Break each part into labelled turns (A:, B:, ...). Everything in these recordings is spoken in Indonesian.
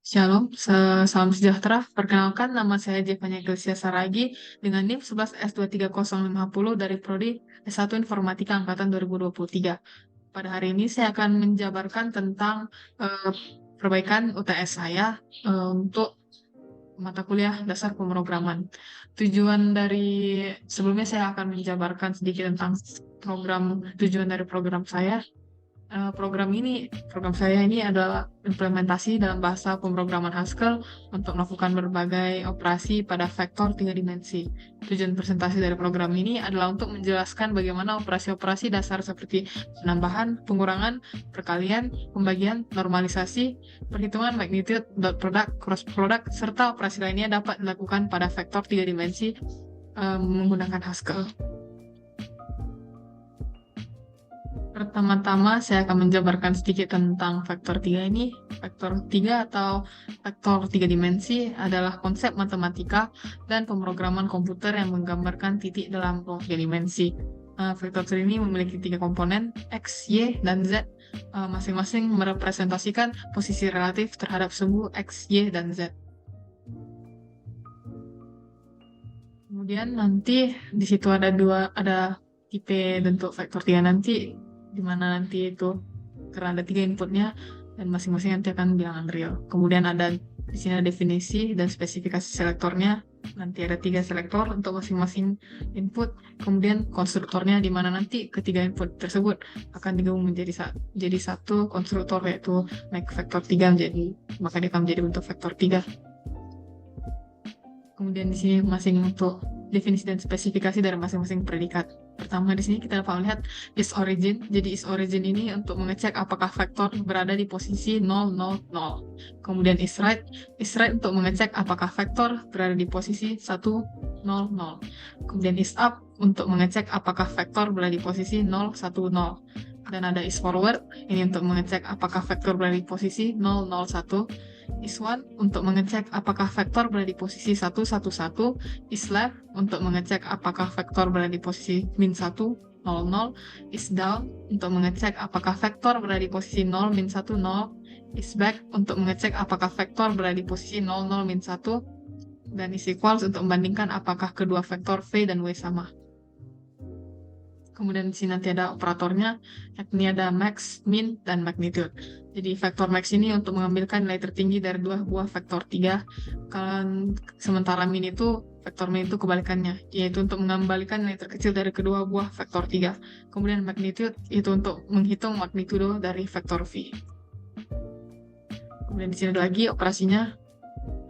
A: Shalom, salam sejahtera. Perkenalkan, nama saya Jevanya Glesia Saragi dengan NIM 11S23050 dari Prodi S1 Informatika Angkatan 2023. Pada hari ini saya akan menjabarkan tentang eh, perbaikan UTS saya untuk mata kuliah dasar pemrograman. Sebelumnya saya akan menjabarkan sedikit tentang tujuan dari program saya. Program saya ini adalah implementasi dalam bahasa pemrograman Haskell untuk melakukan berbagai operasi pada vektor tiga dimensi. Tujuan presentasi dari program ini adalah untuk menjelaskan bagaimana operasi-operasi dasar seperti penambahan, pengurangan, perkalian, pembagian, normalisasi, perhitungan magnitude, dot product, cross product, serta operasi lainnya dapat dilakukan pada vektor tiga dimensi menggunakan Haskell. Pertama-tama, saya akan menjabarkan sedikit tentang vektor 3 ini. Vektor 3 atau vektor 3 dimensi adalah konsep matematika dan pemrograman komputer yang menggambarkan titik dalam ruang 3 dimensi. Vektor 3 ini memiliki 3 komponen, X, Y, dan Z. Masing-masing merepresentasikan posisi relatif terhadap sumbu X, Y, dan Z. Kemudian nanti di situ ada tipe bentuk vektor 3 nanti, di mana nanti itu karena ada 3 inputnya dan masing-masing nanti akan bilangan real. Kemudian ada di sini ada definisi dan spesifikasi selektornya. Nanti ada 3 selektor untuk masing-masing input. Kemudian konstruktornya di mana nanti ketiga input tersebut akan digabung jadi satu konstruktor, yaitu make vektor 3 maka dia akan menjadi bentuk vektor 3. Kemudian di sini masing untuk definisi dan spesifikasi dari masing-masing predikat. Pertama di sini kita dapat melihat is origin. Jadi is origin ini untuk mengecek apakah vektor berada di posisi 0, 0, 0. Kemudian is right untuk mengecek apakah vektor berada di posisi 1, 0, 0. Kemudian is up untuk mengecek apakah vektor berada di posisi 0, 1, 0. Dan ada is forward, ini untuk mengecek apakah vektor berada di posisi 0, 0, 1. Is one untuk mengecek apakah vektor berada di posisi 1, 1, 1. Is left untuk mengecek apakah vektor berada di posisi min 1, 0, 0. Is down untuk mengecek apakah vektor berada di posisi 0, min 1, 0. Is back untuk mengecek apakah vektor berada di posisi 0, 0, min 1. Dan is equals untuk membandingkan apakah kedua vektor V dan W sama. Kemudian di sini nanti ada operatornya, yakni ada max, min, dan magnitude. Jadi vektor max ini untuk mengambilkan nilai tertinggi dari dua buah vektor 3. Sementara vektor min itu kebalikannya, yaitu untuk mengembalikan nilai terkecil dari kedua buah vektor 3. Kemudian magnitude itu untuk menghitung magnitudo dari vektor V. Kemudian di sini ada lagi operasinya.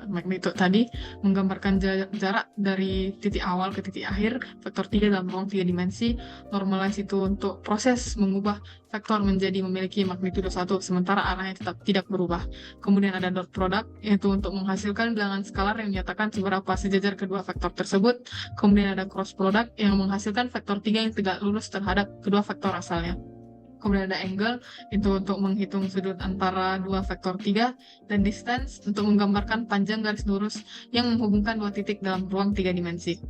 A: Magnitude tadi menggambarkan jarak dari titik awal ke titik akhir vektor 3 dalam ruang 3 dimensi. Normalize itu untuk proses mengubah vektor menjadi memiliki magnitudo 1 sementara arahnya tetap tidak berubah. Kemudian ada dot product, yaitu untuk menghasilkan bilangan skalar yang menyatakan seberapa sejajar kedua vektor tersebut. Kemudian ada cross product yang menghasilkan vektor 3 yang tidak lurus terhadap kedua vektor asalnya. Kemudian ada angle, itu untuk menghitung sudut antara dua vektor 3, dan distance untuk menggambarkan panjang garis lurus yang menghubungkan dua titik dalam ruang 3 dimensi.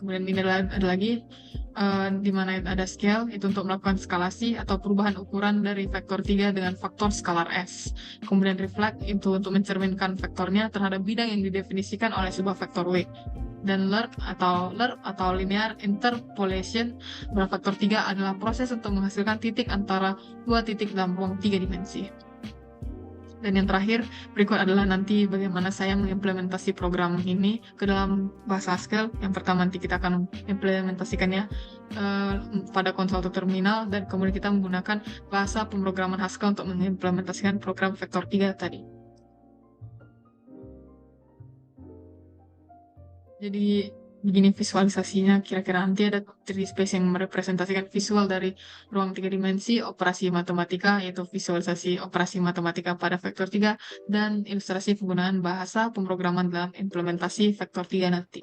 A: Kemudian ini ada lagi, di mana ada scale, itu untuk melakukan skalasi atau perubahan ukuran dari vektor 3 dengan faktor skalar S. Kemudian reflect, itu untuk mencerminkan vektornya terhadap bidang yang didefinisikan oleh sebuah vektor W. Dan LERP atau linear interpolation pada faktor 3 adalah proses untuk menghasilkan titik antara dua titik dalam ruang 3 dimensi. Dan yang terakhir, berikut adalah nanti bagaimana saya mengimplementasi program ini ke dalam bahasa Haskell. Yang pertama nanti kita akan implementasikannya pada konsol atau terminal, dan kemudian kita menggunakan bahasa pemrograman Haskell untuk mengimplementasikan program vektor 3 tadi. Jadi begini visualisasinya, kira-kira nanti ada 3D space yang merepresentasikan visual dari ruang 3 dimensi, operasi matematika, yaitu visualisasi operasi matematika pada vektor 3, dan ilustrasi penggunaan bahasa pemrograman dalam implementasi vektor 3 nanti.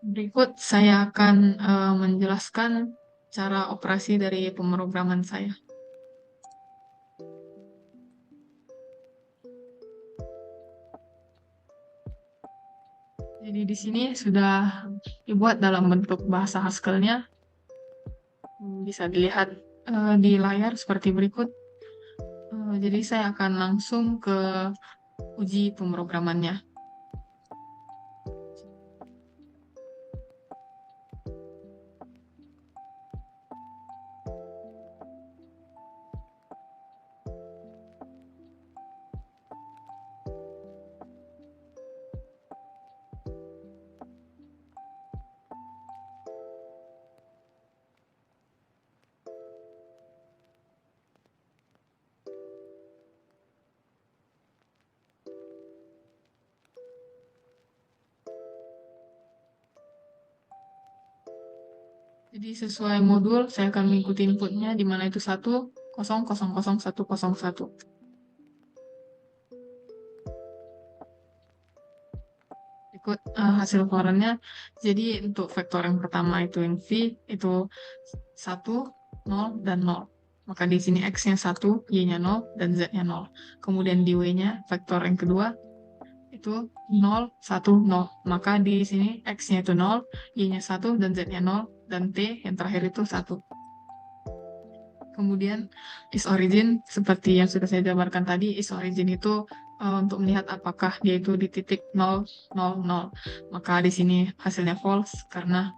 A: Berikut saya akan menjelaskan cara operasi dari pemrograman saya. Jadi di sini sudah dibuat dalam bentuk bahasa Haskell-nya. Bisa dilihat di layar seperti berikut. Jadi saya akan langsung ke uji pemrogramannya. Jadi sesuai modul, saya akan mengikuti inputnya, di mana itu 1, 0, 0, 0, 1, 0, 1. Ikut hasil keluarannya. Jadi untuk vektor yang pertama itu yang V, itu 1, 0, dan 0. Maka di sini X-nya 1, Y-nya 0, dan Z-nya 0. Kemudian di W-nya, vektor yang kedua, itu 0, 1, 0. Maka di sini X-nya itu 0, Y-nya 1, dan Z-nya 0, dan T yang terakhir itu 1. Kemudian is origin, seperti yang sudah saya jabarkan tadi, is origin itu untuk melihat apakah dia itu di titik 0, 0, 0. Maka di sini hasilnya false, karena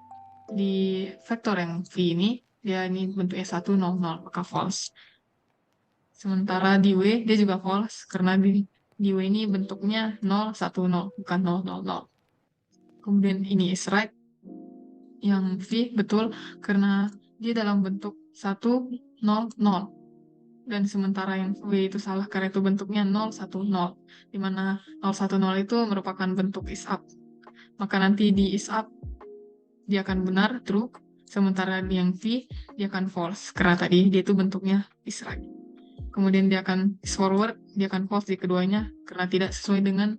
A: di vektor yang V ini, dia ini bentuknya 1, 0, 0, maka false. Sementara di W, dia juga false, karena di W ini bentuknya 0, 1, 0, bukan 0, 0, 0. Kemudian ini is right, yang V betul, karena dia dalam bentuk 1, 0, 0. Dan sementara yang W itu salah karena itu bentuknya 0, 1, 0. Di mana 0, 1, 0 itu merupakan bentuk is up. Maka nanti di is up, dia akan benar, true. Sementara di yang V, dia akan false. Karena tadi dia itu bentuknya is right. Kemudian dia akan is forward, dia akan false di keduanya. Karena tidak sesuai dengan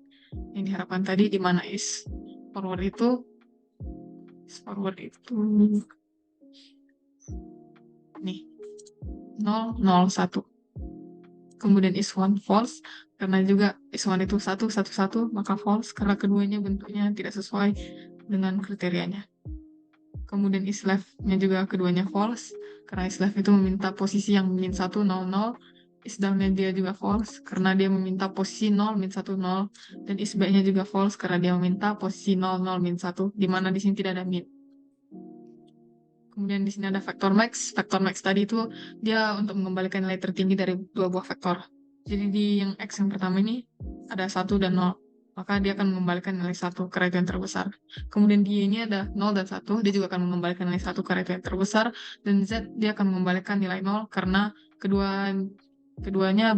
A: yang diharapkan tadi, di mana is forward itu nih 0, 0, 1. Kemudian is one false, karena juga is one itu 1, 1, 1, maka false karena keduanya bentuknya tidak sesuai dengan kriterianya. Kemudian is left-nya juga keduanya false, karena is left itu meminta posisi yang min 1, 0, 0. Is down-nya dia juga false, karena dia meminta posisi 0, min 1, 0. Dan is back-nya juga false, karena dia meminta posisi 0, 0, min 1, di mana di sini tidak ada min. Kemudian di sini ada vektor max. Vektor max tadi itu dia untuk mengembalikan nilai tertinggi dari dua buah vektor. Jadi di yang X yang pertama ini ada 1 dan 0. Maka dia akan mengembalikan nilai 1 karena itu yang terbesar. Kemudian di Y ini ada 0 dan 1. Dia juga akan mengembalikan nilai 1 karena itu yang terbesar. Dan Z dia akan mengembalikan nilai 0 karena keduanya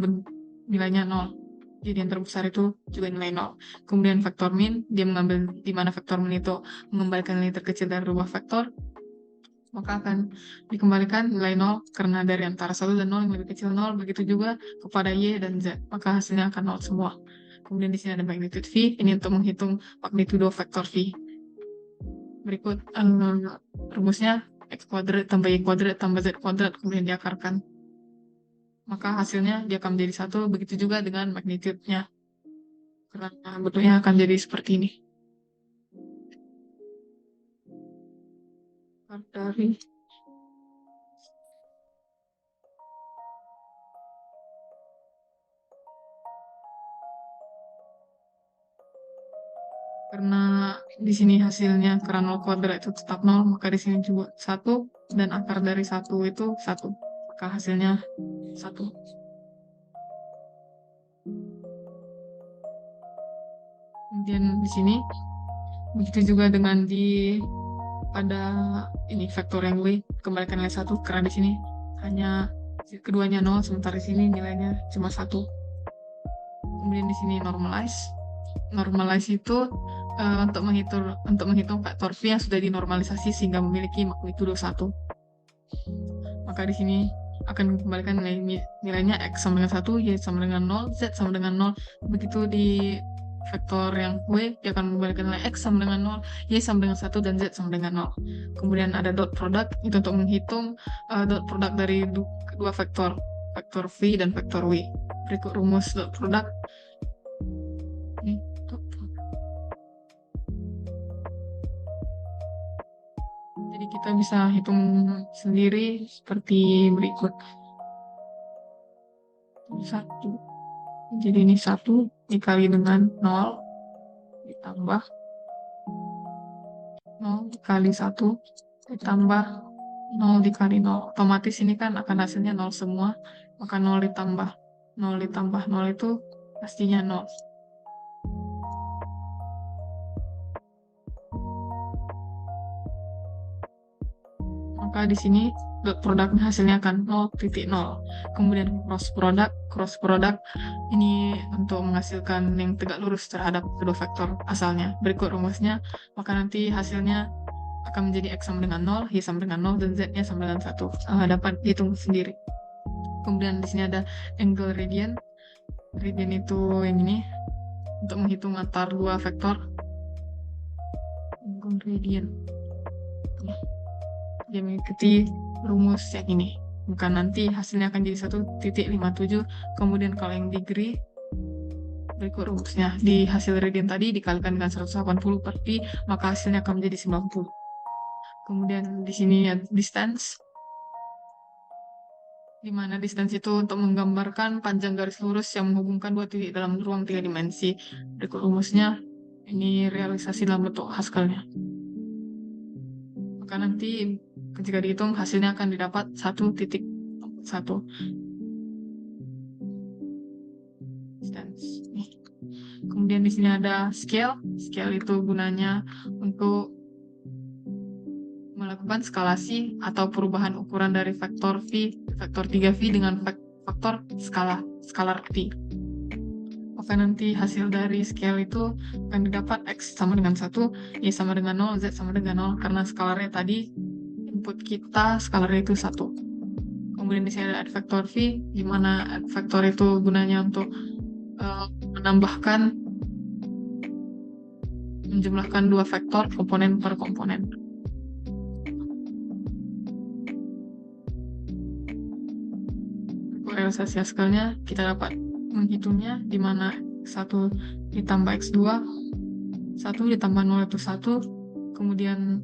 A: nilainya 0. Jadi yang terbesar itu juga nilai 0. Kemudian vektor min, dia mengambil di mana vektor min itu mengembalikan nilai terkecil dari dua vektor, maka akan dikembalikan nilai 0 karena dari antara 1 dan 0 yang lebih kecil 0, begitu juga kepada Y dan Z, maka hasilnya akan 0 semua. Kemudian di sini ada magnitude V, ini untuk menghitung magnitudo vektor V. Berikut rumusnya, X kuadrat tambah Y kuadrat tambah Z kuadrat, kemudian diakarkan. Maka hasilnya dia akan menjadi 1, begitu juga dengan magnitude-nya. Karena bentuknya akan jadi seperti ini. Dari karena di sini hasilnya karena 0 kuadrat itu tetap 0, maka di sini juga 1, dan akar dari 1 itu 1, maka hasilnya 1. Kemudian di sini begitu juga dengan pada ini vektor yang W, kembalikan nilai 1 karena di sini hanya keduanya 0, sementara di sini nilainya cuma 1. Kemudian di sini normalize. Normalize itu untuk menghitung vektor V yang sudah dinormalisasi sehingga memiliki magnitudo 1. Maka di sini akan dikembalikan nilainya X sama dengan 1, Y sama dengan 0, Z sama dengan 0. Begitu di vektor yang W, dia akan mengembalikan nilai X sama dengan 0, Y sama dengan 1, dan Z sama dengan 0. Kemudian ada dot product, itu untuk menghitung dot product dari kedua vektor V dan vektor W. Berikut rumus dot product. Jadi kita bisa hitung sendiri seperti berikut. 1. Jadi ini 1 dikali dengan 0 ditambah 0 dikali 1 ditambah 0 dikali 0. Otomatis ini kan akan hasilnya 0 semua, maka 0 ditambah 0 itu pastinya 0. Maka di sini dot produknya hasilnya akan 0,0. Kemudian cross product ini untuk menghasilkan yang tegak lurus terhadap kedua vektor asalnya. Berikut rumusnya, maka nanti hasilnya akan menjadi X sama dengan 0, Y sama dengan 0, dan Z-nya sama dengan 1. Dapat dihitung sendiri. Kemudian di sini ada angle radian. Radian itu yang ini, untuk menghitung antar dua vektor. Angle radian. Dia mengikuti rumus yang ini. Maka nanti hasilnya akan jadi 1,57. Kemudian kalau yang degree, berikut rumusnya. Di hasil radian tadi dikalikan dengan 180 per pi, maka hasilnya akan menjadi 90. Kemudian di sini ya distance, di mana distance itu untuk menggambarkan panjang garis lurus yang menghubungkan dua titik dalam ruang 3 dimensi. Berikut rumusnya, ini realisasi dalam bentuk Haskell-nya. Maka nanti ketika dihitung hasilnya akan didapat 1,1. Distance. Kemudian di sini ada scale. Scale itu gunanya untuk melakukan skalasi atau perubahan ukuran dari vektor V, vektor 3V dengan vektor skalar V. Maka nanti hasil dari scale itu akan didapat X sama dengan 1, Y sama dengan 0, Z sama dengan 0, karena skalarnya tadi, input kita skalarnya itu 1. Kemudian di sini ada vektor V, di mana vektor itu gunanya untuk menjumlahkan dua vektor komponen per komponen. Realisasi Haskell-nya kita dapat menghitungnya, di mana 1 ditambah X2, 1 ditambah 0 itu 1, kemudian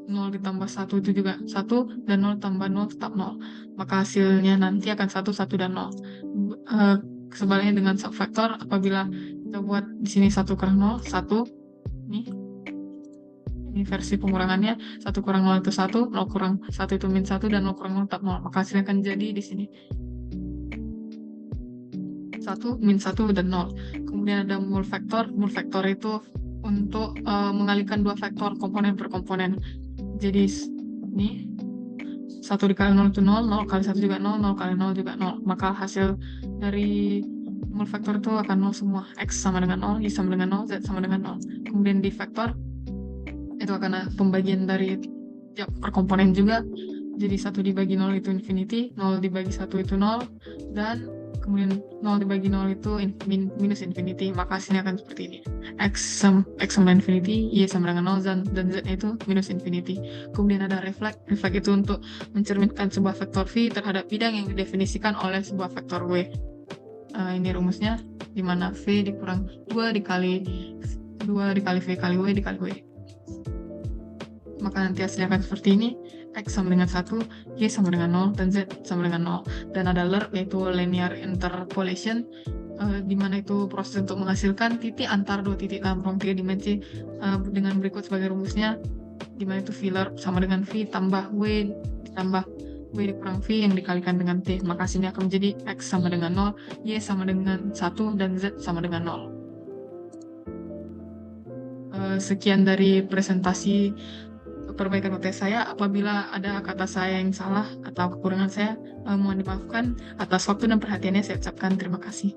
A: 0 ditambah 1 itu juga 1, dan 0 tambah 0 tetap 0. Maka hasilnya nanti akan 1, 1, dan 0. Sebaliknya dengan subvektor, apabila kita buat di sini 1 kurang 0, 1, ini versi pengurangannya, 1 kurang 0 itu 1, 0 kurang 1 itu min 1, dan 0 kurang 0 tetap 0. Maka hasilnya akan jadi di sini 1, min 1, dan 0. Kemudian ada mul vektor. Mul vektor itu untuk mengalihkan dua vektor komponen per komponen. Jadi ini 1 dikali 0 itu 0, 0 kali 1 juga 0, 0 kali 0 juga 0. Maka hasil dari mul vektor itu akan 0 semua. X sama dengan 0, Y sama dengan 0, Z sama dengan 0. Kemudian di vektor itu akan pembagian dari tiap per komponen juga. Jadi 1 dibagi 0 itu infinity, 0 dibagi 1 itu 0, dan kemudian 0 dibagi 0 itu minus infinity. Maka hasilnya akan seperti ini. X sama infinity, Y sama dengan 0, dan Z itu minus infinity. Kemudian ada reflect. Reflect itu untuk mencerminkan sebuah vektor V terhadap bidang yang didefinisikan oleh sebuah vektor W. Ini rumusnya, di mana V dikurang 2 dikali V kali W dikali W. Maka nanti hasilnya akan seperti ini. X sama dengan 1, Y sama dengan 0, dan Z sama dengan 0. Dan ada LIRP, yaitu linear interpolation, di mana itu proses untuk menghasilkan titik antar dua titik dalam ruang 3 dimensi dengan berikut sebagai rumusnya, di mana itu V LIRP sama dengan V tambah W ditambah W dikurang V yang dikalikan dengan T. Maka hasilnya akan menjadi X sama dengan 0, Y sama dengan 1, dan Z sama dengan 0. Sekian dari presentasi perbaikan UTS saya. Apabila ada kata saya yang salah atau kekurangan saya, mohon dimaafkan. Atas waktu dan perhatiannya saya ucapkan terima kasih.